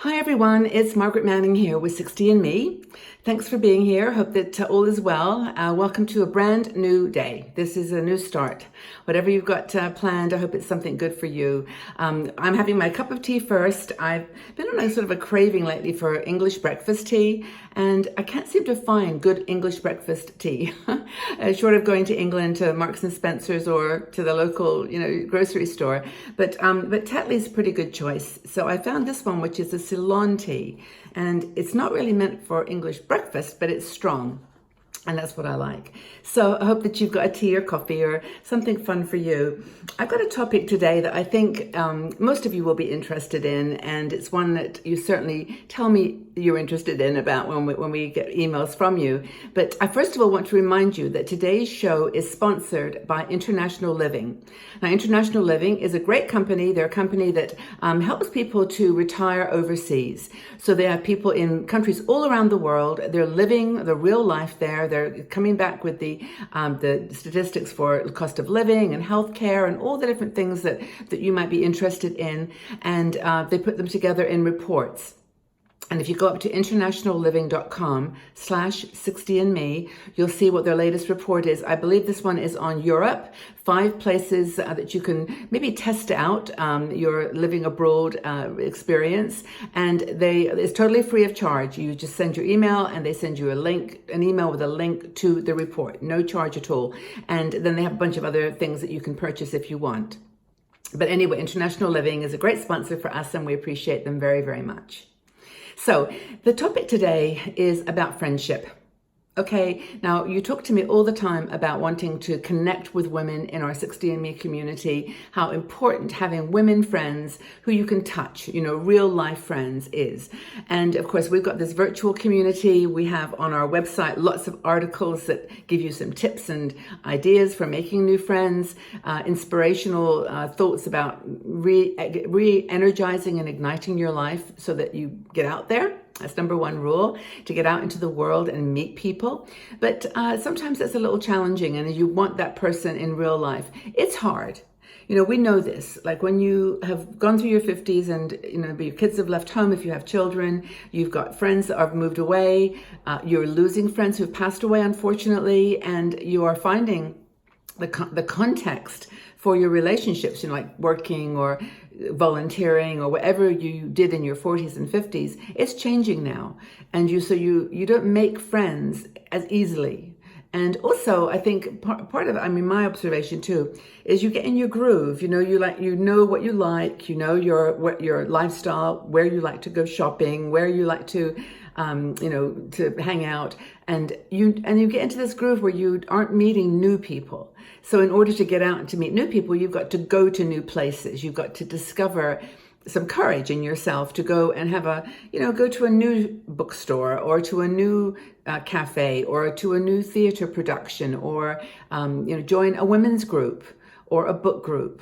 Hi everyone, it's Margaret Manning here with 60 and Me. Thanks for being here. Hope that all is well. Welcome to a brand new day. This is a new start. Whatever you've got planned, I hope it's something good for you. I'm having my cup of tea first. I've been on a sort of a craving lately for English breakfast tea, and I can't seem to find good English breakfast tea. Short of going to England to Marks and Spencer's or to the local, grocery store. But Tetley's a pretty good choice. So I found this one, which is a Ceylon tea, and it's not really meant for English breakfast, but it's strong. And that's what I like. So I hope that you've got a tea or coffee or something fun for you. I've got a topic today that I think most of you will be interested in, and it's one that you certainly tell me you're interested in about when we get emails from you. But I first of all want to remind you that today's show is sponsored by International Living. Now, International Living is a great company. They're a company that helps people to retire overseas. So they have people in countries all around the world. They're living the real life there. They're coming back with the statistics for the cost of living and healthcare and all the different things that you might be interested in. And they put them together in reports. And if you go up to internationalliving.com/60andme, you'll see what their latest report is. I believe this one is on Europe, 5 places that you can maybe test out your living abroad experience. And it's totally free of charge. You just send your email and they send you an email with a link to the report, no charge at all. And then they have a bunch of other things that you can purchase if you want. But anyway, International Living is a great sponsor for us and we appreciate them very, very much. So the topic today is about friendship. Okay, now you talk to me all the time about wanting to connect with women in our 60andMe community, how important having women friends who you can touch, real life friends is. And of course, we've got this virtual community. We have on our website lots of articles that give you some tips and ideas for making new friends, inspirational thoughts about re-energizing and igniting your life so that you get out there. That's number one rule, to get out into the world and meet people. But sometimes it's a little challenging and you want that person in real life. It's hard. We know this, like when you have gone through your 50s and, your kids have left home, if you have children, you've got friends that have moved away, you're losing friends who've passed away, unfortunately, and you are finding the context for your relationships, like working or volunteering or whatever you did in your 40s and 50s, it's changing now. And you don't make friends as easily. And also, I think part of it, my observation too, is you get in your groove. You know what you like. Your lifestyle, where you like to go shopping, where you like to, to hang out, and you get into this groove where you aren't meeting new people. So in order to get out and to meet new people, you've got to go to new places. You've got to discover some courage in yourself to go and have go to a new bookstore or to a new cafe or to a new theater production or, join a women's group or a book group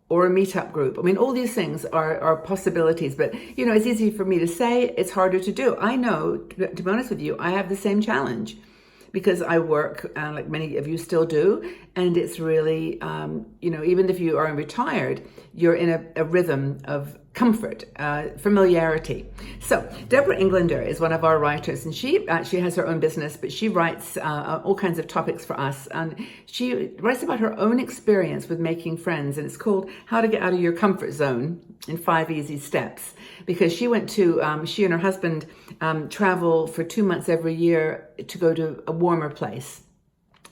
or a meetup group. All these things are possibilities, but, it's easy for me to say, it's harder to do. I know, to be honest with you, I have the same challenge because I work, like many of you still do, and it's really, even if you are retired, you're in a rhythm of comfort, familiarity. So Deborah Englander is one of our writers, and she actually has her own business, but she writes all kinds of topics for us, and she writes about her own experience with making friends, and it's called How to Get Out of Your Comfort Zone in 5 Easy Steps, because she went to, she and her husband travel for 2 months every year to go to a warmer place.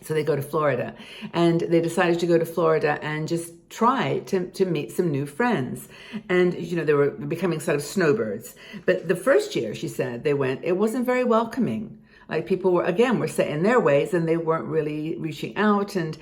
So they go to Florida, and they decided to go to Florida and just try to meet some new friends. And, they were becoming sort of snowbirds. But the first year, she said, they went, it wasn't very welcoming. Like people were set in their ways and they weren't really reaching out. And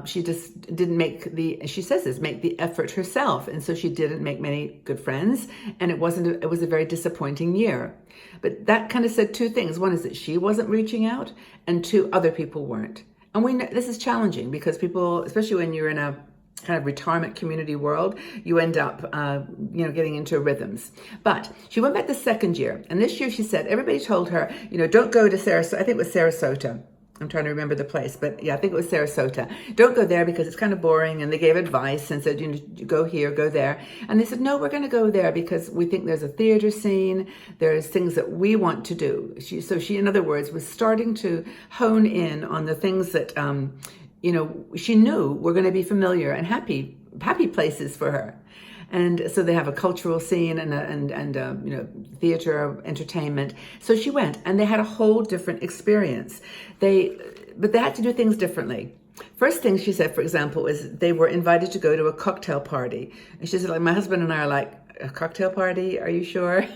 she just didn't make she says this, make the effort herself. And so she didn't make many good friends. And it was a very disappointing year. But that kind of said 2 things. One is that she wasn't reaching out, and 2, other people weren't. And we know this is challenging because people, especially when you're in a kind of retirement community world, you end up, getting into rhythms. But she went back the second year. And this year she said, everybody told her, don't go to Sarasota. I think it was Sarasota. I'm trying to remember the place, but yeah, I think it was Sarasota. Don't go there because it's kind of boring. And they gave advice and said, you know, go here, go there. And they said, no, we're going to go there because we think there's a theater scene. There's things that we want to do. So she, in other words, was starting to hone in on the things that, you know, she knew were going to be familiar and happy places for her. And so they have a cultural scene and you know, theater, entertainment. So she went, and they had a whole different experience. But they had to do things differently. First thing she said, for example, is they were invited to go to a cocktail party. And she said, like, my husband and I are like, a cocktail party? Are you sure?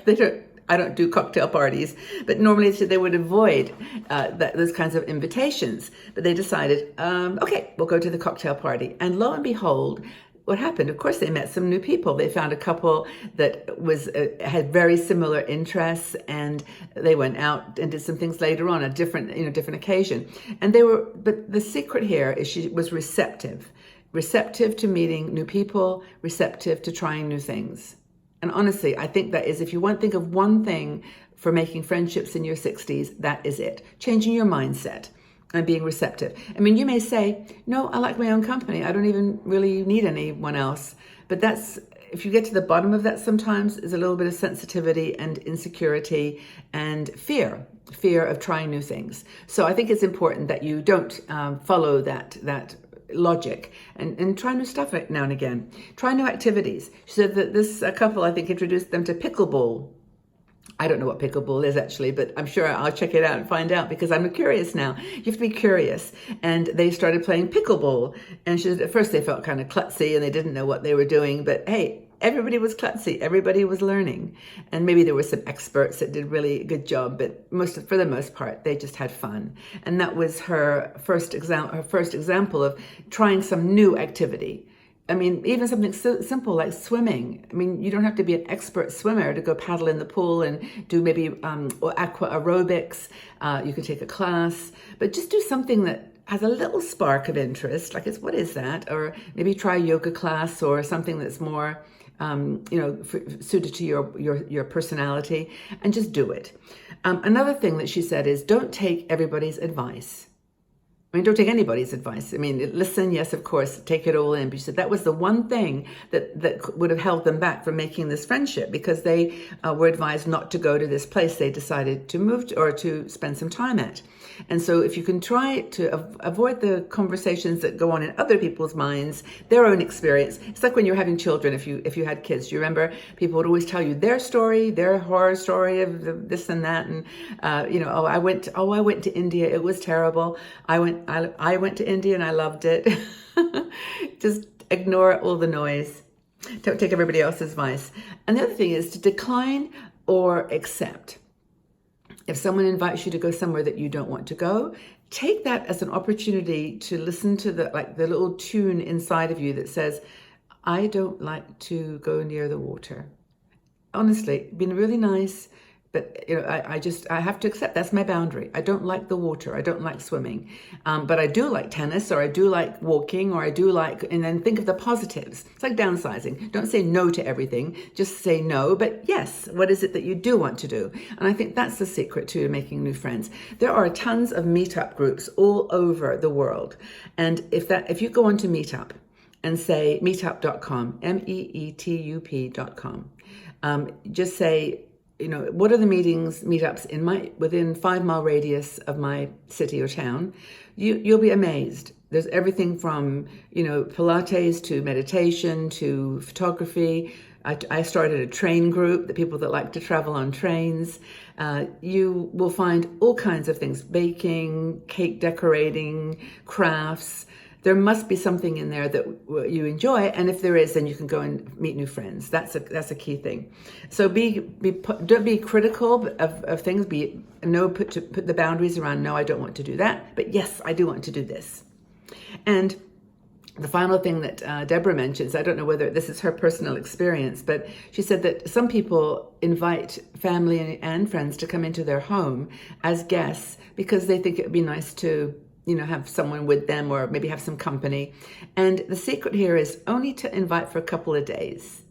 I don't do cocktail parties, but normally they would avoid those kinds of invitations. But they decided, okay, we'll go to the cocktail party. And lo and behold, what happened? Of course, they met some new people. They found a couple that had very similar interests, and they went out and did some things later on, a different occasion. And but the secret here is she was receptive to meeting new people, receptive to trying new things. And honestly, I think that is, if you think of one thing for making friendships in your 60s, that is it. Changing your mindset and being receptive. I mean, you may say, no, I like my own company. I don't even really need anyone else. But if you get to the bottom of that sometimes, is a little bit of sensitivity and insecurity and fear of trying new things. So I think it's important that you don't follow that logic and try new stuff now and again. Try new activities. She said that this couple, I think, introduced them to pickleball. I don't know what pickleball is actually, but I'm sure I'll check it out and find out because I'm curious now. You have to be curious. And they started playing pickleball. And she said at first they felt kind of klutzy and they didn't know what they were doing. But hey, everybody was klutzy. Everybody was learning. And maybe there were some experts that did really a good job, but for the most part, they just had fun. And that was her first example of trying some new activity. I mean, even something so simple like swimming. I mean, you don't have to be an expert swimmer to go paddle in the pool and do maybe aqua aerobics. You can take a class, but just do something that has a little spark of interest. Like, what is that? Or maybe try a yoga class or something that's more, suited to your personality, and just do it. Another thing that she said is, don't take everybody's advice. I mean, don't take anybody's advice. I mean, listen, yes, of course, take it all in. But she said that was the one thing that would have held them back from making this friendship, because they were advised not to go to this place they decided to move to, or to spend some time at. And so if you can try to avoid the conversations that go on in other people's minds, their own experience. It's like when you're having children, if you had kids, you remember people would always tell you their story, their horror story of this and that. And, I went to India. It was terrible. I went to India and I loved it. Just ignore all the noise. Don't take everybody else's advice. And the other thing is to decline or accept. If someone invites you to go somewhere that you don't want to go, take that as an opportunity to listen to the little tune inside of you that says, I don't like to go near the water. Honestly, been really nice. But, I have to accept that's my boundary. I don't like the water. I don't like swimming. But I do like tennis, or I do like walking, or I do like, and then think of the positives. It's like downsizing. Don't say no to everything. Just say no. But yes, what is it that you do want to do? And I think that's the secret to making new friends. There are tons of meetup groups all over the world. And if you go onto Meetup and say meetup.com, meetup.com, just say, what are the meetups within 5 mile radius of my city or town? You'll be amazed. There's everything from, Pilates to meditation to photography. I started a train group, the people that like to travel on trains. You will find all kinds of things, baking, cake decorating, crafts. There must be something in there that you enjoy, and if there is, then you can go and meet new friends. That's a key thing. So don't be critical of things. Put the boundaries around. No, I don't want to do that, but yes, I do want to do this. And the final thing that Deborah mentions, I don't know whether this is her personal experience, but she said that some people invite family and friends to come into their home as guests because they think it would be nice to have someone with them, or maybe have some company. And the secret here is only to invite for a couple of days.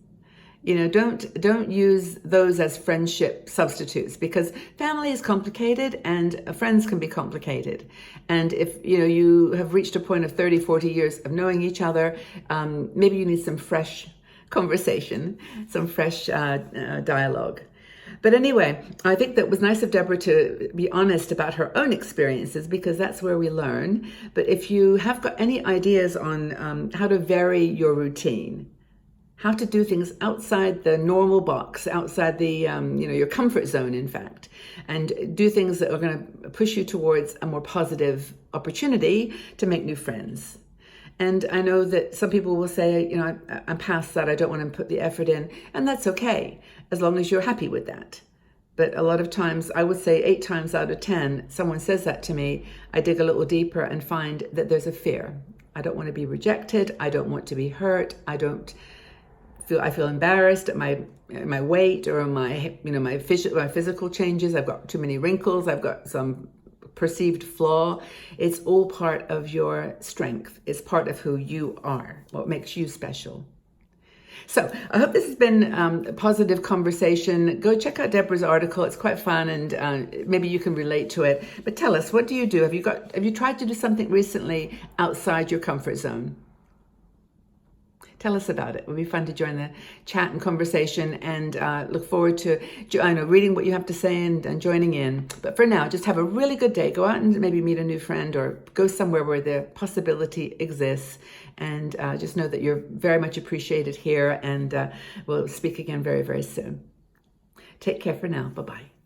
Don't use those as friendship substitutes, because family is complicated and friends can be complicated. And if you have reached a point of 30, 40 years of knowing each other, maybe you need some fresh conversation, some fresh dialogue. But anyway, I think that was nice of Deborah to be honest about her own experiences, because that's where we learn. But if you have got any ideas on how to vary your routine, how to do things outside the normal box, outside the your comfort zone, in fact, and do things that are going to push you towards a more positive opportunity to make new friends. And I know that some people will say, I'm past that, I don't want to put the effort in, and that's okay, as long as you're happy with that. But a lot of times, I would say 8 times out of 10, someone says that to me, I dig a little deeper and find that there's a fear. I don't want to be rejected, I don't want to be hurt, I feel embarrassed at my weight, or my physical changes. I've got too many wrinkles. I've got some perceived flaw. It's all part of your strength. It's part of who you are, what makes you special. So I hope this has been a positive conversation. Go check out Deborah's article. It's quite fun, and maybe you can relate to it. But tell us, what do you do? Have you tried to do something recently outside your comfort zone? Tell us about it. It will be fun to join the chat and conversation, and look forward to reading what you have to say and joining in. But for now, just have a really good day. Go out and maybe meet a new friend, or go somewhere where the possibility exists. And just know that you're very much appreciated here, and we'll speak again very, very soon. Take care for now. Bye-bye.